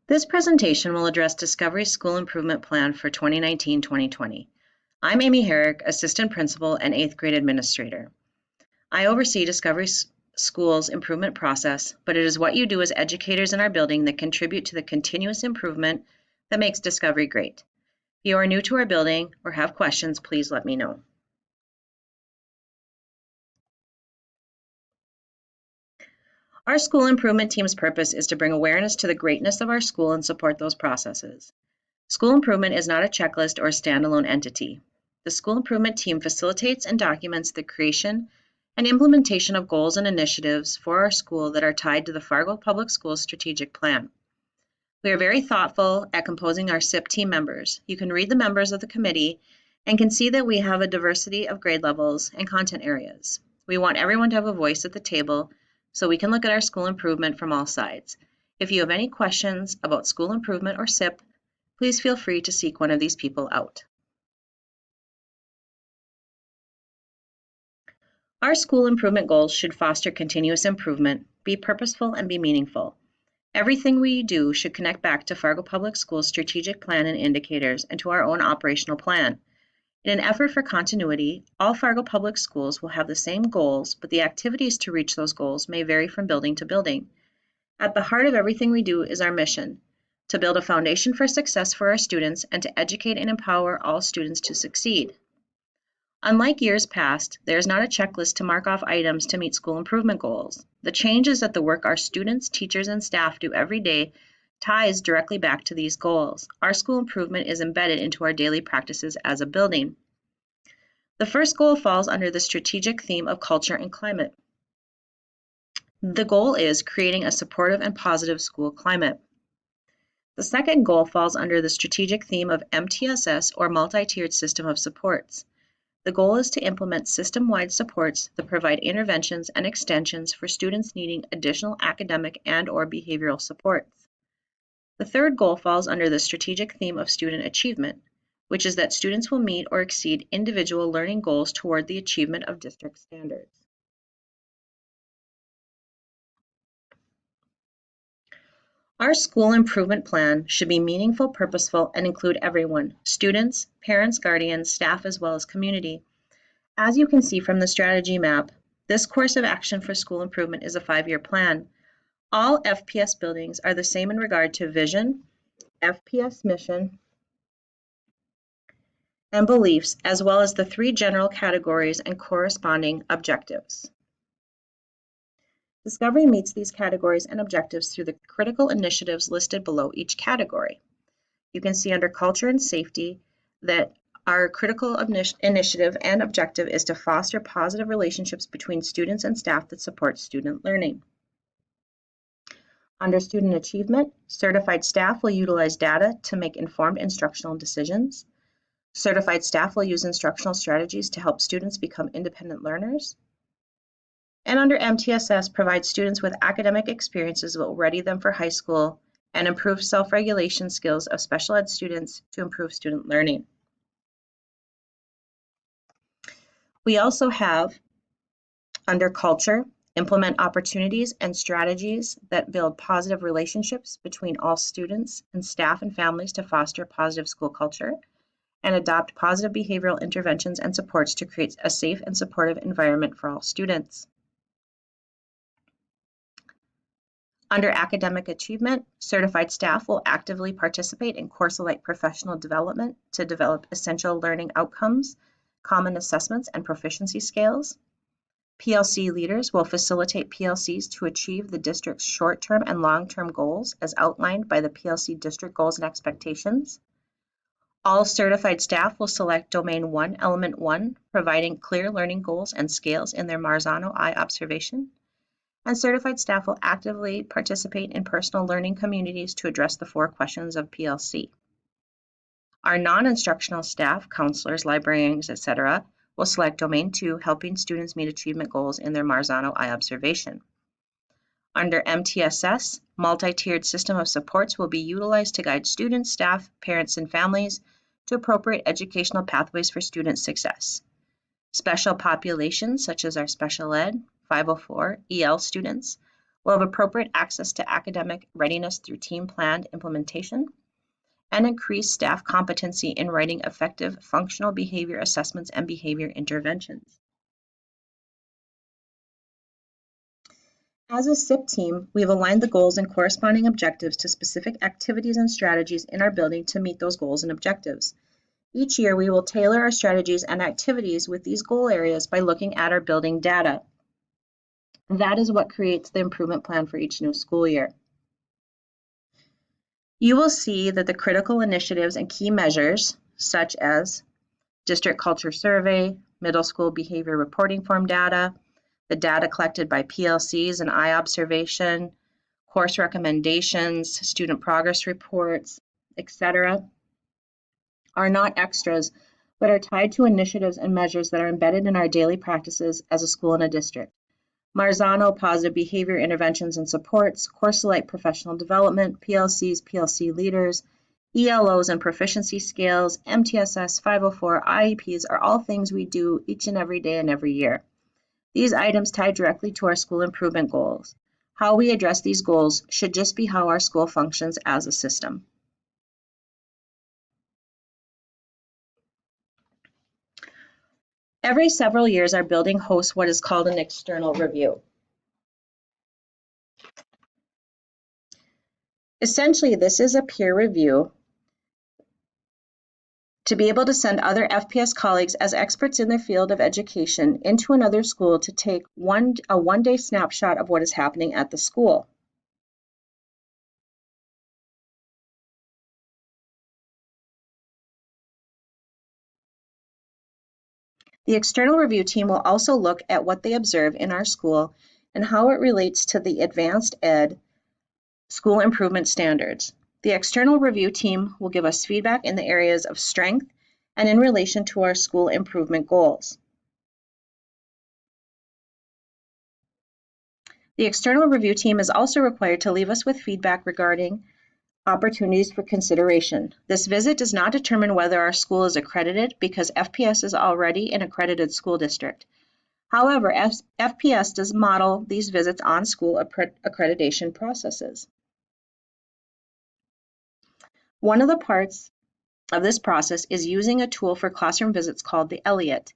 This presentation will address Discovery's School Improvement Plan for 2019-2020. I'm Amy Herrick, Assistant Principal and 8th grade Administrator. I oversee Discovery's School's improvement process, but it is what you do as educators in our building that contribute to the continuous improvement that makes Discovery great. If you are new to our building or have questions, please let me know. Our school improvement team's purpose is to bring awareness to the greatness of our school and support those processes. School improvement is not a checklist or a standalone entity. The school improvement team facilitates and documents the creation and implementation of goals and initiatives for our school that are tied to the Fargo Public Schools strategic plan. We are very thoughtful at composing our SIP team members. You can read the members of the committee and can see that we have a diversity of grade levels and content areas. We want everyone to have a voice at the table so we can look at our school improvement from all sides. If you have any questions about school improvement or SIP, please feel free to seek one of these people out. Our school improvement goals should foster continuous improvement, be purposeful, and be meaningful. Everything we do should connect back to Fargo Public Schools' strategic plan and indicators and to our own operational plan. In an effort for continuity, all Fargo Public Schools will have the same goals, but the activities to reach those goals may vary from building to building. At the heart of everything we do is our mission: to build a foundation for success for our students and to educate and empower all students to succeed. Unlike years past, there is not a checklist to mark off items to meet school improvement goals. The change is that the work our students, teachers, and staff do every day ties directly back to these goals. Our school improvement is embedded into our daily practices as a building. The first goal falls under the strategic theme of culture and climate. The goal is creating a supportive and positive school climate. The second goal falls under the strategic theme of MTSS, or multi-tiered system of supports. The goal is to implement system-wide supports that provide interventions and extensions for students needing additional academic and/or behavioral supports. The third goal falls under the strategic theme of student achievement, which is that students will meet or exceed individual learning goals toward the achievement of district standards. Our school improvement plan should be meaningful, purposeful, and include everyone: students, parents, guardians, staff, as well as community. As you can see from the strategy map, this course of action for school improvement is a 5-year plan. All FPS buildings are the same in regard to vision, FPS mission, and beliefs, as well as the 3 general categories and corresponding objectives. Discovery meets these categories and objectives through the critical initiatives listed below each category. You can see under culture and safety that our critical initiative and objective is to foster positive relationships between students and staff that support student learning. Under student achievement, certified staff will utilize data to make informed instructional decisions. Certified staff will use instructional strategies to help students become independent learners. And under MTSS, provide students with academic experiences that will ready them for high school and improve self-regulation skills of special ed students to improve student learning. We also have, under culture, implement opportunities and strategies that build positive relationships between all students and staff and families to foster positive school culture, and adopt positive behavioral interventions and supports to create a safe and supportive environment for all students. Under academic achievement, certified staff will actively participate in course-alike professional development to develop essential learning outcomes, common assessments, and proficiency scales. PLC leaders will facilitate PLCs to achieve the district's short-term and long-term goals as outlined by the PLC district goals and expectations. All certified staff will select Domain 1, Element 1, providing clear learning goals and scales in their Marzano eye observation. And certified staff will actively participate in personal learning communities to address the 4 questions of PLC. Our non-instructional staff, counselors, librarians, etc., will select Domain 2, helping students meet achievement goals in their Marzano eye observation. Under MTSS, multi-tiered system of supports will be utilized to guide students, staff, parents, and families to appropriate educational pathways for student success. Special populations, such as our special ed, 504, EL students, will have appropriate access to academic readiness through team-planned implementation, and increase staff competency in writing effective functional behavior assessments and behavior interventions. As a SIP team, we have aligned the goals and corresponding objectives to specific activities and strategies in our building to meet those goals and objectives. Each year, we will tailor our strategies and activities with these goal areas by looking at our building data. That is what creates the improvement plan for each new school year. You will see that the critical initiatives and key measures, such as district culture survey, middle school behavior reporting form data, the data collected by PLCs and eye observation, course recommendations, student progress reports, etc., are not extras, but are tied to initiatives and measures that are embedded in our daily practices as a school and a district. Marzano, positive behavior interventions and supports, Course-Select professional development, PLCs, PLC leaders, ELOs and proficiency scales, MTSS 504, IEPs are all things we do each and every day and every year. These items tie directly to our school improvement goals. How we address these goals should just be how our school functions as a system. Every several years, our building hosts what is called an external review. Essentially, this is a peer review to be able to send other FPS colleagues as experts in their field of education into another school to take a one-day snapshot of what is happening at the school. The external review team will also look at what they observe in our school and how it relates to the advanced ed school improvement standards. The external review team will give us feedback in the areas of strength and in relation to our school improvement goals. The external review team is also required to leave us with feedback regarding opportunities for consideration. This visit does not determine whether our school is accredited because FPS is already an accredited school district. However, FPS does model these visits on school accreditation processes. One of the parts of this process is using a tool for classroom visits called the Elliott.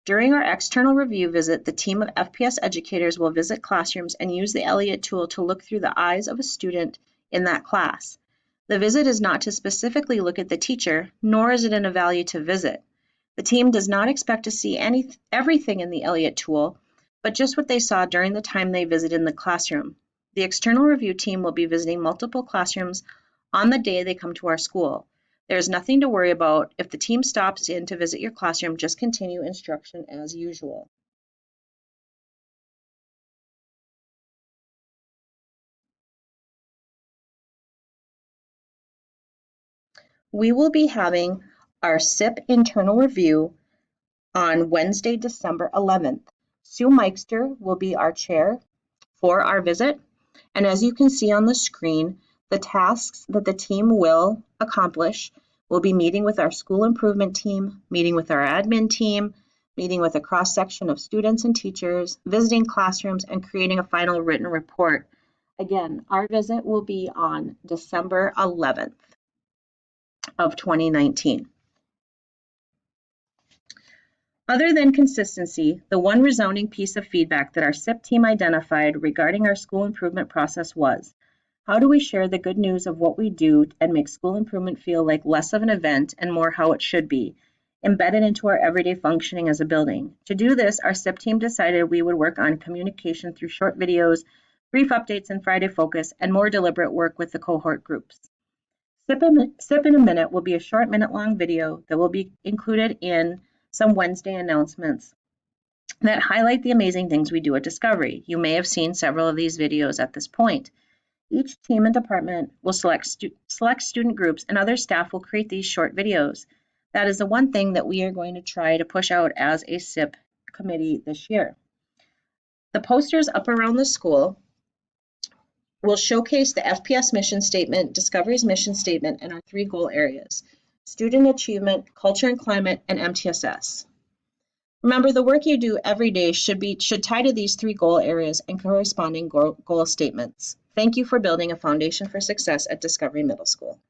During our external review visit, the team of FPS educators will visit classrooms and use the Elliott tool to look through the eyes of a student in that class. The visit is not to specifically look at the teacher, nor is it an evaluative visit. The team does not expect to see everything in the Elliott tool, but just what they saw during the time they visited in the classroom. The external review team will be visiting multiple classrooms on the day they come to our school. There is nothing to worry about. If the team stops in to visit your classroom, just continue instruction as usual. We will be having our SIP internal review on Wednesday, December 11th. Sue Meister will be our chair for our visit. And as you can see on the screen, the tasks that the team will accomplish will be meeting with our school improvement team, meeting with our admin team, meeting with a cross-section of students and teachers, visiting classrooms, and creating a final written report. Again, our visit will be on December 11th of 2019. Other than consistency, the one resounding piece of feedback that our SIP team identified regarding our school improvement process was, how do we share the good news of what we do and make school improvement feel like less of an event and more how it should be, embedded into our everyday functioning as a building? To do this, our SIP team decided we would work on communication through short videos, brief updates and Friday focus, and more deliberate work with the cohort groups. SIP in a Minute will be a short minute-long video that will be included in some Wednesday announcements that highlight the amazing things we do at Discovery. You may have seen several of these videos at this point. Each team and department will select student groups, and other staff will create these short videos. That is the one thing that we are going to try to push out as a SIP committee this year. The posters up around the school will showcase the FPS mission statement, Discovery's mission statement, and our 3 goal areas: student achievement, culture and climate, and MTSS. Remember, the work you do every day should tie to these 3 goal areas and corresponding goal statements. Thank you for building a foundation for success at Discovery Middle School.